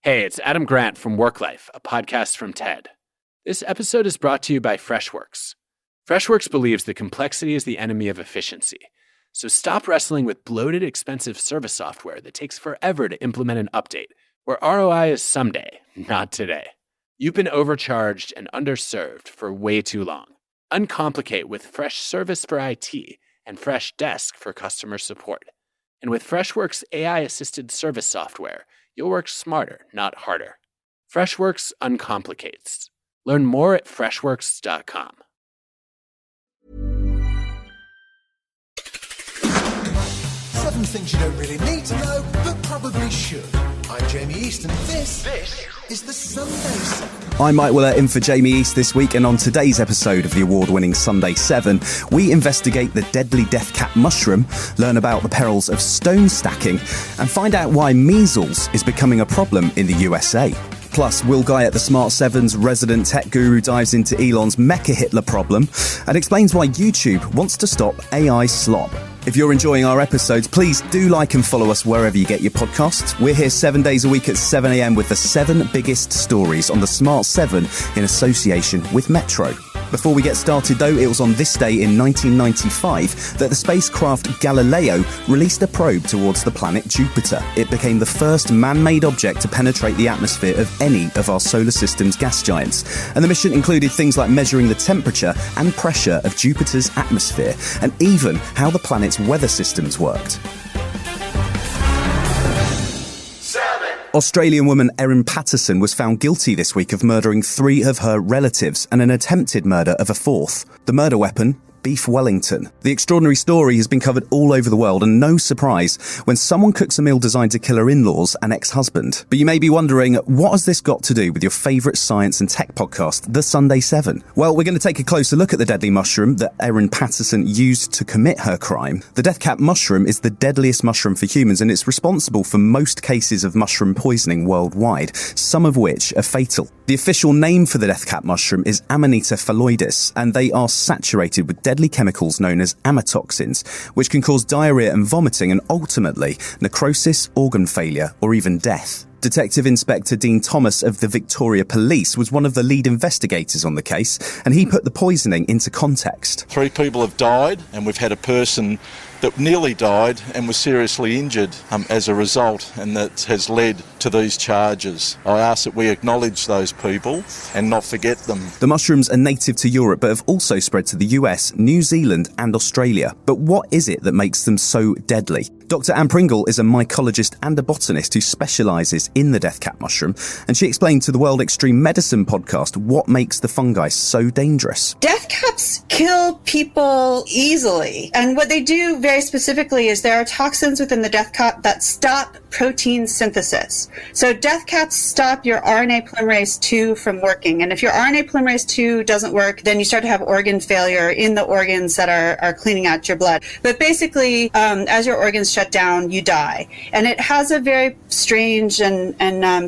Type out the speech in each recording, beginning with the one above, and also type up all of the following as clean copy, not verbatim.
Hey, it's Adam Grant from WorkLife, a podcast from TED. This episode is brought to you by Freshworks. Freshworks believes that complexity is the enemy of efficiency. So stop wrestling with bloated, expensive service software that takes forever to implement an update, where ROI is someday, not today. You've been overcharged and underserved for way too long. Uncomplicate with Freshservice for IT and Freshdesk for customer support. And with Freshworks AI-assisted service software, you'll work smarter, not harder. Freshworks uncomplicates. Learn more at freshworks.com. 7 things you don't really need to know, but probably should. I'm Jamie East, and this is the Sunday 7. I'm Mike Willer in for Jamie East this week, and on today's episode of the award-winning Sunday 7, we investigate the deadly death cap mushroom, learn about the perils of stone stacking, and find out why measles is becoming a problem in the USA. Plus, Will Guyatt, the Smart 7's resident tech guru, dives into Elon's Mecha Hitler problem and explains why YouTube wants to stop AI slop. If you're enjoying our episodes, please do like and follow us wherever you get your podcasts. We're here 7 days a week at 7 a.m. with the 7 biggest stories on the Smart 7 in association with Metro. Before we get started, though, it was on this day in 1995 that the spacecraft Galileo released a probe towards the planet Jupiter. It became the first man-made object to penetrate the atmosphere of any of our solar system's gas giants. And the mission included things like measuring the temperature and pressure of Jupiter's atmosphere, and even how the planet's weather systems worked. Australian woman Erin Patterson was found guilty this week of murdering 3 of her relatives and an attempted murder of a 4th. The murder weapon? Beef Wellington. The extraordinary story has been covered all over the world, and no surprise when someone cooks a meal designed to kill her in-laws and ex-husband. But you may be wondering, what has this got to do with your favourite science and tech podcast, The Sunday 7? Well, we're going to take a closer look at the deadly mushroom that Erin Patterson used to commit her crime. The death cap mushroom is the deadliest mushroom for humans, and it's responsible for most cases of mushroom poisoning worldwide, some of which are fatal. The official name for the death cap mushroom is Amanita phalloides, and they are saturated with deadly chemicals known as amatoxins, which can cause diarrhea and vomiting and ultimately necrosis, organ failure, or even death. Detective Inspector Dean Thomas of the Victoria Police was one of the lead investigators on the case, and he put the poisoning into context. 3 people have died, and we've had a person that nearly died and was seriously injured as a result, and that has led to these charges. I ask that we acknowledge those people and not forget them. The mushrooms are native to Europe but have also spread to the US, New Zealand and Australia. But what is it that makes them so deadly? Dr. Anne Pringle is a mycologist and a botanist who specialises in the death cap mushroom, and she explained to the World Extreme Medicine podcast what makes the fungi so dangerous. Death caps kill people easily, and what they do very specifically is there are toxins within the death cap that stop protein synthesis. So death caps stop your RNA polymerase II from working, and if your RNA polymerase II doesn't work, then you start to have organ failure in the organs that are cleaning out your blood. But basically, as your organs shut down, you die. And it has a very strange and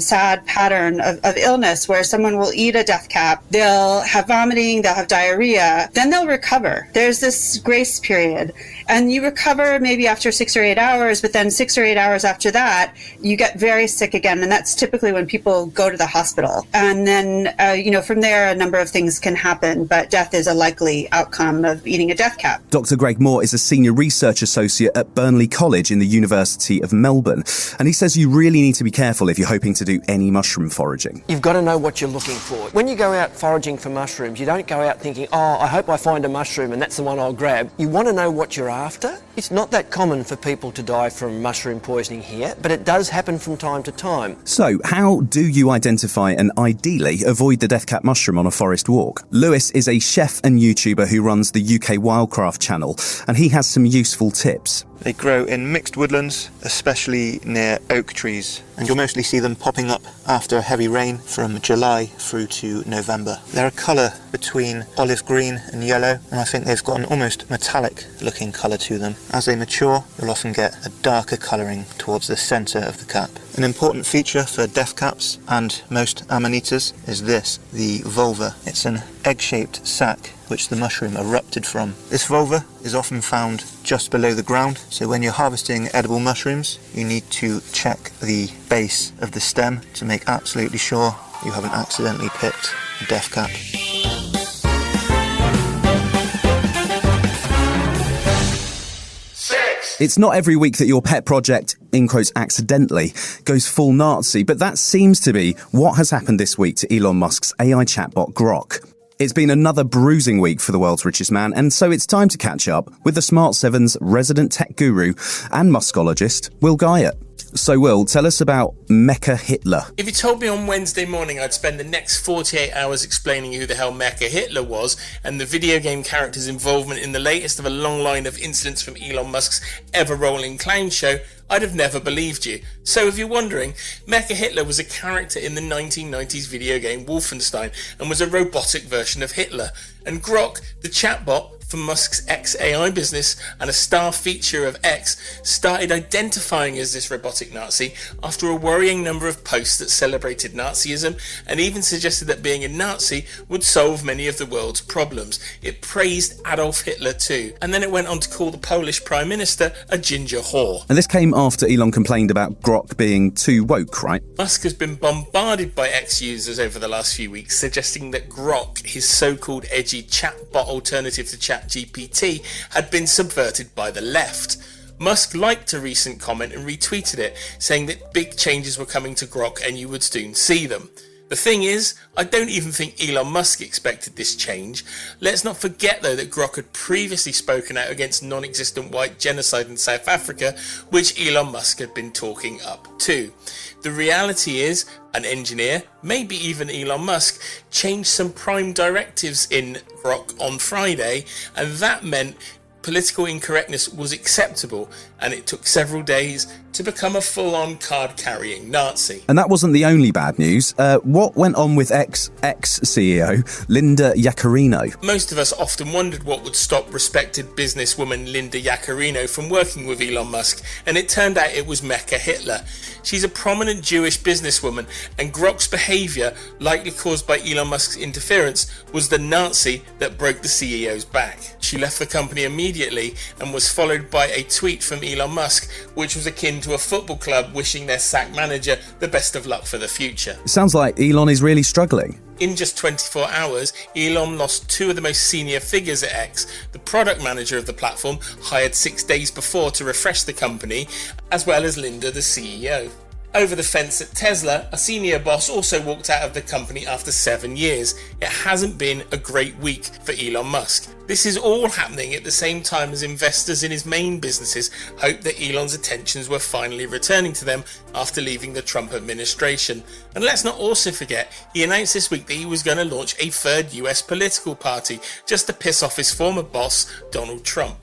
sad pattern of illness where someone will eat a death cap, they'll have vomiting, they'll have diarrhea, then they'll recover. There's this grace period. And you recover maybe after 6 or 8 hours, but then 6 or 8 hours after that, you get very sick again. And that's typically when people go to the hospital. And then, from there, a number of things can happen, but death is a likely outcome of eating a death cap. Dr. Greg Moore is a senior research associate at Burnley College in the University of Melbourne. And he says you really need to be careful if you're hoping to do any mushroom foraging. You've got to know what you're looking for. When you go out foraging for mushrooms, you don't go out thinking, I hope I find a mushroom and that's the one I'll grab. You want to know what you're after. It's not that common for people to die from mushroom poisoning here, but it does happen from time to time. So, how do you identify and ideally avoid the death cap mushroom on a forest walk? Lewis is a chef and YouTuber who runs the UK Wildcraft channel, and he has some useful tips. They grow in mixed woodlands, especially near oak trees, and you'll mostly see them popping up after a heavy rain from July through to November. They're a colour between olive green and yellow, and I think they've got an almost metallic looking colour to them. As they mature, you'll often get a darker colouring towards the centre of the cap. An important feature for death caps and most amanitas is this, the vulva. It's an egg-shaped sac which the mushroom erupted from. This vulva is often found just below the ground. So when you're harvesting edible mushrooms, you need to check the base of the stem to make absolutely sure you haven't accidentally picked a death cap. It's not every week that your pet project, in quotes, accidentally goes full Nazi, but that seems to be what has happened this week to Elon Musk's AI chatbot Grok. It's been another bruising week for the world's richest man, and so it's time to catch up with the Smart 7's resident tech guru and Mycologist, Will Guyatt. So, Will, tell us about Mecha Hitler. If you told me on Wednesday morning I'd spend the next 48 hours explaining who the hell Mecha Hitler was and the video game character's involvement in the latest of a long line of incidents from Elon Musk's ever-rolling clown show, I'd have never believed you. So if you're wondering, Mecha Hitler was a character in the 1990s video game Wolfenstein and was a robotic version of Hitler. And Grok, the chatbot for Musk's X-AI business and a star feature of X, started identifying as this robotic Nazi after a worrying number of posts that celebrated Nazism and even suggested that being a Nazi would solve many of the world's problems. It praised Adolf Hitler too, and then it went on to call the Polish Prime Minister a ginger whore. And this came after Elon complained about Grok being too woke, right? Musk has been bombarded by X users over the last few weeks, suggesting that Grok, his so-called edgy chatbot alternative to ChatGPT, had been subverted by the left. Musk liked a recent comment and retweeted it, saying that big changes were coming to Grok and you would soon see them. The thing is, I don't even think Elon Musk expected this change. Let's not forget though that Grok had previously spoken out against non-existent white genocide in South Africa, which Elon Musk had been talking up to. The reality is, an engineer, maybe even Elon Musk, changed some prime directives in Grok on Friday, and that meant political incorrectness was acceptable, and it took several days to become a full-on card-carrying Nazi. And that wasn't the only bad news. What went on with ex-CEO Linda Yaccarino? Most of us often wondered what would stop respected businesswoman Linda Yaccarino from working with Elon Musk, and it turned out it was Mecha Hitler. She's a prominent Jewish businesswoman, and Grok's behaviour, likely caused by Elon Musk's interference, was the Nazi that broke the CEO's back. She left the company immediately and was followed by a tweet from Elon Musk, which was akin to a football club wishing their sacked manager the best of luck for the future. It sounds like Elon is really struggling. In just 24 hours, Elon lost two of the most senior figures at X. The product manager of the platform, hired 6 days before to refresh the company, as well as Linda, the CEO. Over the fence at Tesla, a senior boss also walked out of the company after 7 years. It hasn't been a great week for Elon Musk. This is all happening at the same time as investors in his main businesses hope that Elon's attentions were finally returning to them after leaving the Trump administration. And let's not also forget, he announced this week that he was going to launch a third US political party just to piss off his former boss, Donald Trump.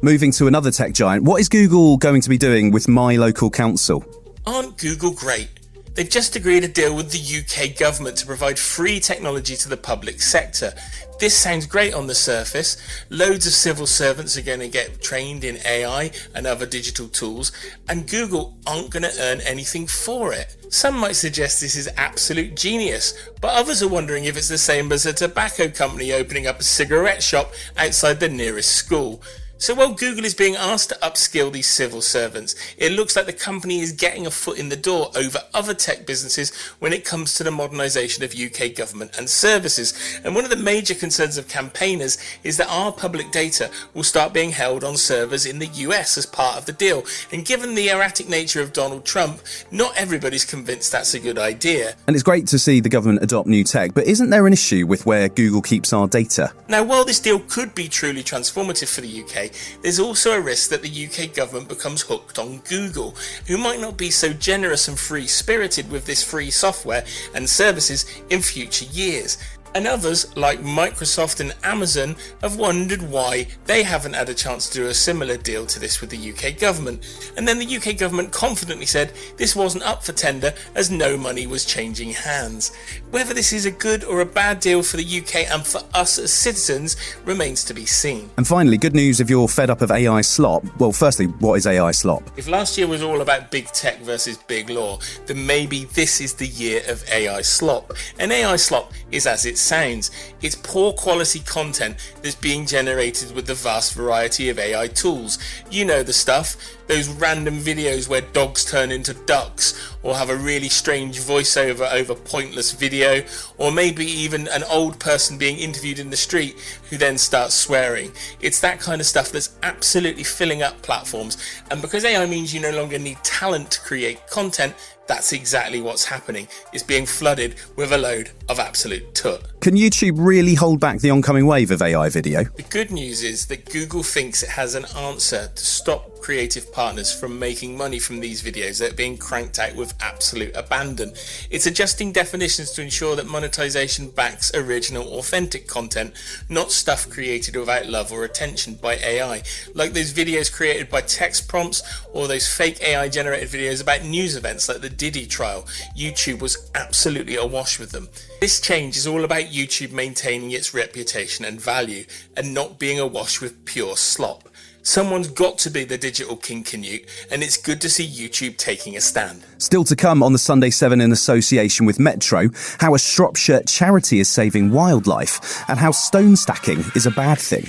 Moving to another tech giant, what is Google going to be doing with My Local Council? Aren't Google great? They've just agreed a deal with the UK government to provide free technology to the public sector. This sounds great on the surface. Loads of civil servants are going to get trained in AI and other digital tools, and Google aren't going to earn anything for it. Some might suggest this is absolute genius, but others are wondering if it's the same as a tobacco company opening up a cigarette shop outside the nearest school. So while Google is being asked to upskill these civil servants, it looks like the company is getting a foot in the door over other tech businesses when it comes to the modernisation of UK government and services. And one of the major concerns of campaigners is that our public data will start being held on servers in the US as part of the deal. And given the erratic nature of Donald Trump, not everybody's convinced that's a good idea. And it's great to see the government adopt new tech, but isn't there an issue with where Google keeps our data? Now, while this deal could be truly transformative for the UK, there's also a risk that the UK government becomes hooked on Google, who might not be so generous and free-spirited with this free software and services in future years. And others, like Microsoft and Amazon, have wondered why they haven't had a chance to do a similar deal to this with the UK government. And then the UK government confidently said this wasn't up for tender as no money was changing hands. Whether this is a good or a bad deal for the UK and for us as citizens remains to be seen. And finally, good news if you're fed up of AI slop. Well, firstly, what is AI slop? If last year was all about big tech versus big law, then maybe this is the year of AI slop. And AI slop is as it sounds. It's poor quality content that's being generated with the vast variety of AI tools. You know the stuff, those random videos where dogs turn into ducks, or have a really strange voiceover over pointless video, or maybe even an old person being interviewed in the street who then starts swearing. It's that kind of stuff that's absolutely filling up platforms, and because AI means you no longer need talent to create content, that's exactly what's happening. It's being flooded with a load of absolute tut. Can YouTube really hold back the oncoming wave of AI video? The good news is that Google thinks it has an answer to stop creative partners from making money from these videos that are being cranked out with absolute abandon. It's adjusting definitions to ensure that monetization backs original, authentic content, not stuff created without love or attention by AI, like those videos created by text prompts or those fake AI-generated videos about news events like the Diddy trial. YouTube was absolutely awash with them. This change is all about YouTube maintaining its reputation and value and not being awash with pure slop. Someone's got to be the digital king Canute, and it's good to see YouTube taking a stand. Still to come on the Sunday 7 in association with Metro, how a Shropshire charity is saving wildlife and how stone stacking is a bad thing.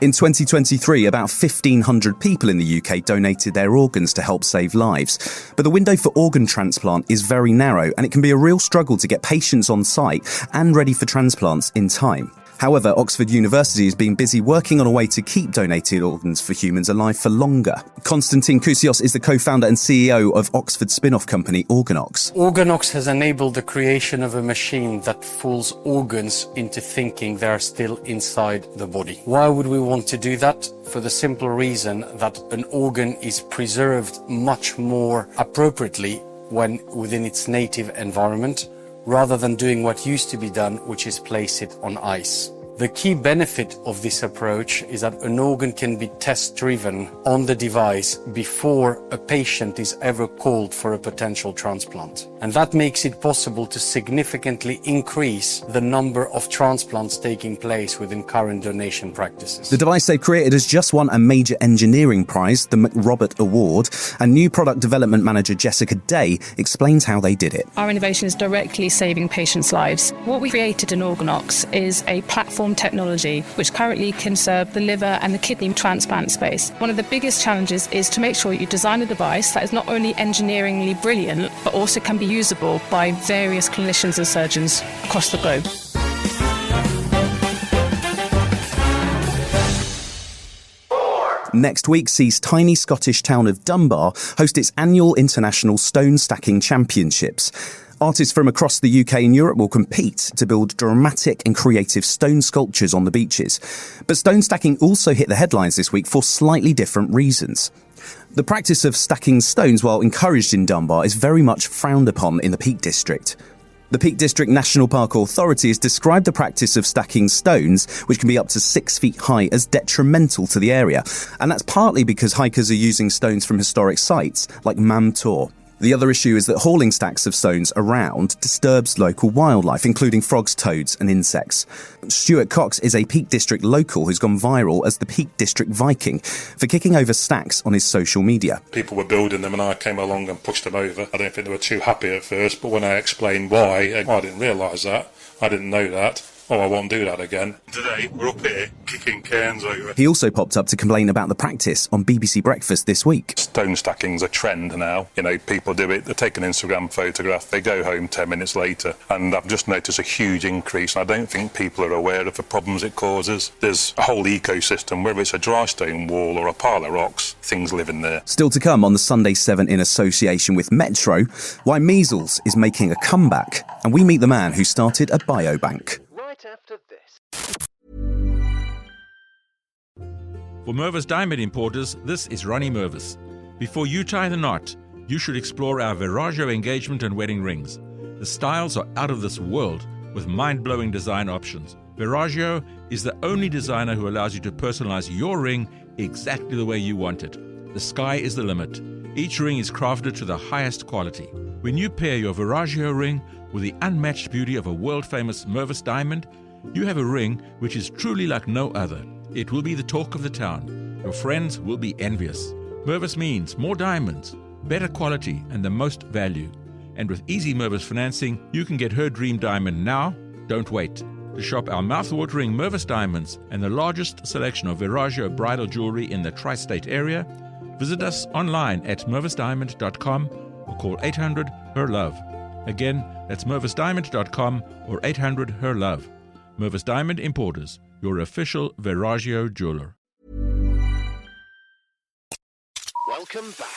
In 2023, about 1,500 people in the UK donated their organs to help save lives. But the window for organ transplant is very narrow, and it can be a real struggle to get patients on site and ready for transplants in time. However, Oxford University has been busy working on a way to keep donated organs for humans alive for longer. Constantin Coussios is the co-founder and CEO of Oxford spin-off company OrganOx. OrganOx has enabled the creation of a machine that fools organs into thinking they are still inside the body. Why would we want to do that? For the simple reason that an organ is preserved much more appropriately when within its native environment, rather than doing what used to be done, which is place it on ice. The key benefit of this approach is that an organ can be test-driven on the device before a patient is ever called for a potential transplant. And that makes it possible to significantly increase the number of transplants taking place within current donation practices. The device they've created has just won a major engineering prize, the McRobert Award, and new product development manager Jessica Day explains how they did it. Our innovation is directly saving patients' lives. What we created in OrganOx is a platform technology which currently can serve the liver and the kidney transplant space. One of the biggest challenges is to make sure you design a device that is not only engineeringly brilliant but also can be usable by various clinicians and surgeons across the globe. Next week sees tiny Scottish town of Dunbar host its annual International Stone Stacking Championships. Artists from across the UK and Europe will compete to build dramatic and creative stone sculptures on the beaches. But stone stacking also hit the headlines this week for slightly different reasons. The practice of stacking stones, while encouraged in Dunbar, is very much frowned upon in the Peak District. The Peak District National Park Authority has described the practice of stacking stones, which can be up to 6 feet high, as detrimental to the area. And that's partly because hikers are using stones from historic sites like Mam Tor. The other issue is that hauling stacks of stones around disturbs local wildlife, including frogs, toads and insects. Stuart Cox is a Peak District local who's gone viral as the Peak District Viking for kicking over stacks on his social media. People were building them and I came along and pushed them over. I don't think they were too happy at first, but when I explained why, I didn't realise that. I didn't know that. Oh, I won't do that again. Today, we're up here kicking cairns over. He also popped up to complain about the practice on BBC Breakfast this week. Stone stacking's a trend now. You know, people do it, they take an Instagram photograph, they go home 10 minutes later, and I've just noticed a huge increase. I don't think people are aware of the problems it causes. There's a whole ecosystem, whether it's a dry stone wall or a pile of rocks, things live in there. Still to come on the Sunday 7 in association with Metro, why measles is making a comeback, and we meet the man who started a biobank. After this. For Mervis Diamond Importers, this is Ronnie Mervis. Before you tie the knot, you should explore our Veragio engagement and wedding rings. The styles are out of this world with mind-blowing design options. Veragio is the only designer who allows you to personalize your ring exactly the way you want it. The sky is the limit. Each ring is crafted to the highest quality. When you pair your Veragio ring with the unmatched beauty of a world-famous Mervis diamond, you have a ring which is truly like no other. It will be the talk of the town. Your friends will be envious. Mervis means more diamonds, better quality, and the most value. And with Easy Mervis financing, you can get her dream diamond now. Don't wait. To shop our mouth-watering Mervis diamonds and the largest selection of Veragio bridal jewelry in the tri-state area, visit us online at mervisdiamond.com or call 800-HER-LOVE. Again, that's mervisdiamond.com or 800-HER-LOVE. Mervis Diamond Importers, your official Veragio jeweler. Welcome back.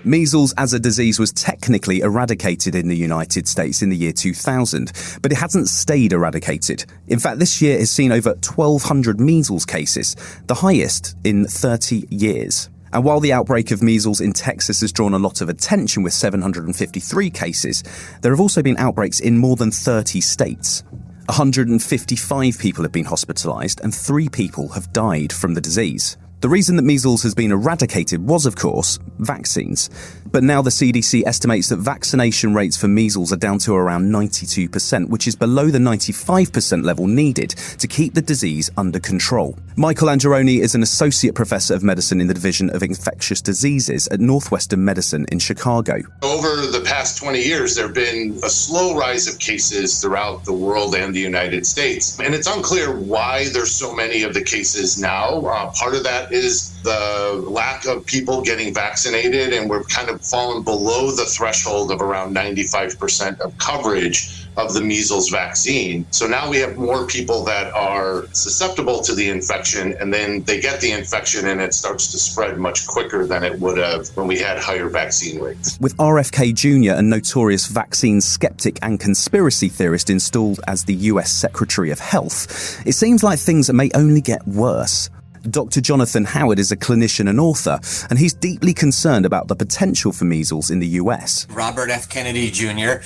Measles as a disease was technically eradicated in the United States in the year 2000, but it hasn't stayed eradicated. In fact, this year has seen over 1,200 measles cases, the highest in 30 years. And while the outbreak of measles in Texas has drawn a lot of attention with 753 cases, there have also been outbreaks in more than 30 states. 155 people have been hospitalised and 3 people have died from the disease. The reason that measles has been eradicated was, of course, vaccines. But now the CDC estimates that vaccination rates for measles are down to around 92%, which is below the 95% level needed to keep the disease under control. Michael Angerone is an associate professor of medicine in the Division of Infectious Diseases at NorthWestern Medicine in Chicago. Over the past 20 years, there have been a slow rise of cases throughout the world and the United States. And it's unclear why there's so many of the cases now. Part of that is the lack of people getting vaccinated, and we're kind of fallen below the threshold of around 95% of coverage of the measles vaccine. So now we have more people that are susceptible to the infection, and then they get the infection and it starts to spread much quicker than it would have when we had higher vaccine rates. With RFK Jr., a notorious vaccine skeptic and conspiracy theorist installed as the US Secretary of Health, it seems like things may only get worse. Dr. Jonathan Howard is a clinician and author, and he's deeply concerned about the potential for measles in the US. Robert F. Kennedy Jr.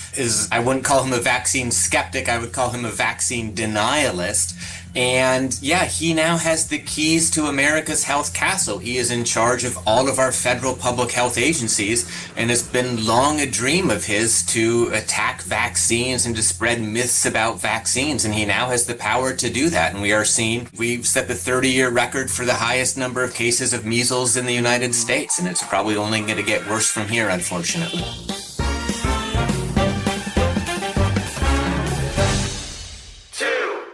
I wouldn't call him a vaccine skeptic, I would call him a vaccine denialist. And yeah, he now has the keys to America's health castle. He is in charge of all of our federal public health agencies, and it's been long a dream of his to attack vaccines and to spread myths about vaccines. And he now has the power to do that. And we've set the 30-year record for the highest number of cases of measles in the United States. And it's probably only going to get worse from here, unfortunately.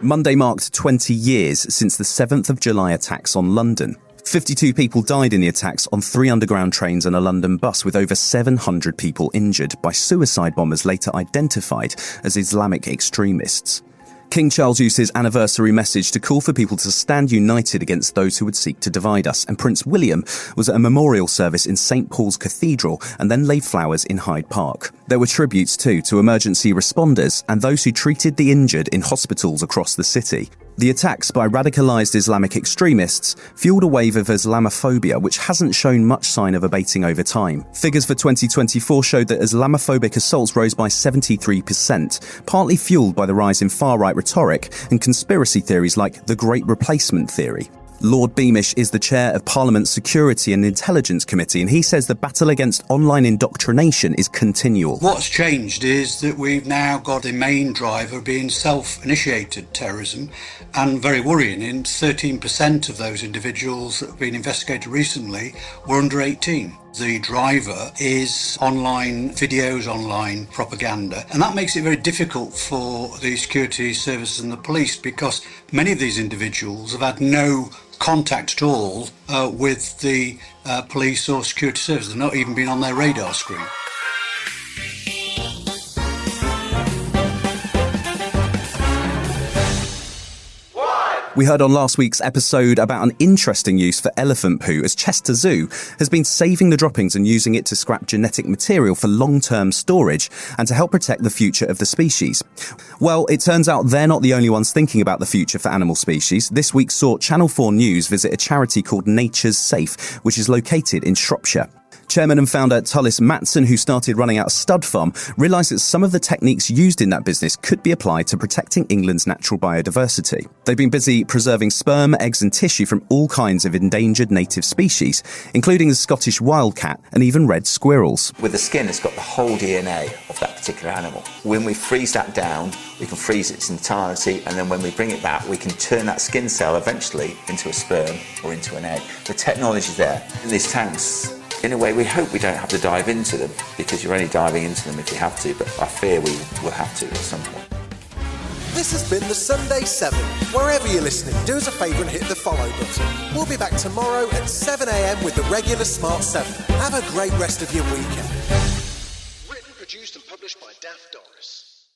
Monday marked 20 years since the 7th of July attacks on London. 52 people died in the attacks on 3 underground trains and a London bus, with over 700 people injured by suicide bombers later identified as Islamic extremists. King Charles used his anniversary message to call for people to stand united against those who would seek to divide us, and Prince William was at a memorial service in St Paul's Cathedral and then laid flowers in Hyde Park. There were tributes too to emergency responders and those who treated the injured in hospitals across the city. The attacks by radicalised Islamic extremists fueled a wave of Islamophobia, which hasn't shown much sign of abating over time. Figures for 2024 showed that Islamophobic assaults rose by 73%, partly fueled by the rise in far-right rhetoric and conspiracy theories like the Great Replacement theory. Lord Beamish is the chair of Parliament's Security and Intelligence Committee, and he says the battle against online indoctrination is continual. What's changed is that we've now got the main driver being self-initiated terrorism, and very worrying, 13% of those individuals that have been investigated recently were under 18. The driver is online videos, online propaganda, and that makes it very difficult for the security services and the police, because many of these individuals have had no contact at all with the police or security services. They've not even been on their radar screen. We heard on last week's episode about an interesting use for elephant poo, as Chester Zoo has been saving the droppings and using it to scrap genetic material for long-term storage and to help protect the future of the species. Well, it turns out they're not the only ones thinking about the future for animal species. This week saw Channel 4 News visit a charity called Nature's Safe, which is located in Shropshire. Chairman and founder Tullis Matson, who started running out a stud farm, realised that some of the techniques used in that business could be applied to protecting England's natural biodiversity. They've been busy preserving sperm, eggs and tissue from all kinds of endangered native species, including the Scottish wildcat and even red squirrels. With the skin, it's got the whole DNA of that particular animal. When we freeze that down, we can freeze its entirety, and then when we bring it back, we can turn that skin cell eventually into a sperm or into an egg. The technology's there. In these tanks, in a way, we hope we don't have to dive into them, because you're only diving into them if you have to, but I fear we will have to at some point. This has been the Sunday 7. Wherever you're listening, do us a favour and hit the follow button. We'll be back tomorrow at 7 a.m. with the regular Smart 7. Have a great rest of your weekend. Written, produced and published by Daft Doris.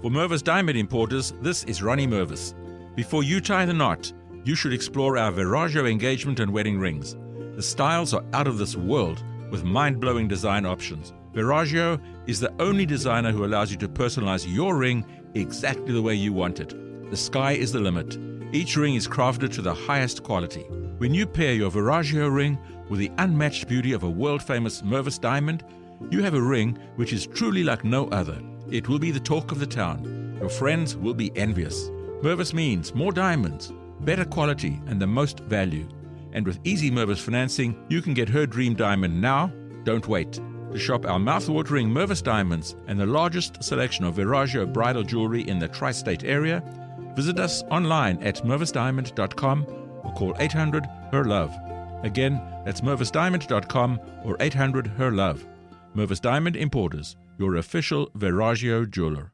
For Mervis Diamond Importers, this is Ronnie Mervis. Before you tie the knot, you should explore our Viraggio engagement and wedding rings. The styles are out of this world with mind-blowing design options. Viraggio is the only designer who allows you to personalize your ring exactly the way you want it. The sky is the limit. Each ring is crafted to the highest quality. When you pair your Viraggio ring with the unmatched beauty of a world-famous Mervis diamond, you have a ring which is truly like no other. It will be the talk of the town. Your friends will be envious. Mervis means more diamonds, better quality, and the most value. And with easy Mervis financing, you can get her dream diamond now. Don't wait. To shop our mouth-watering Mervis diamonds and the largest selection of Viraggio bridal jewelry in the tri-state area, visit us online at mervisdiamond.com or call 800-HER-LOVE. Again, that's mervisdiamond.com or 800-HER-LOVE. Mervis Diamond Importers, your official Viraggio jeweler.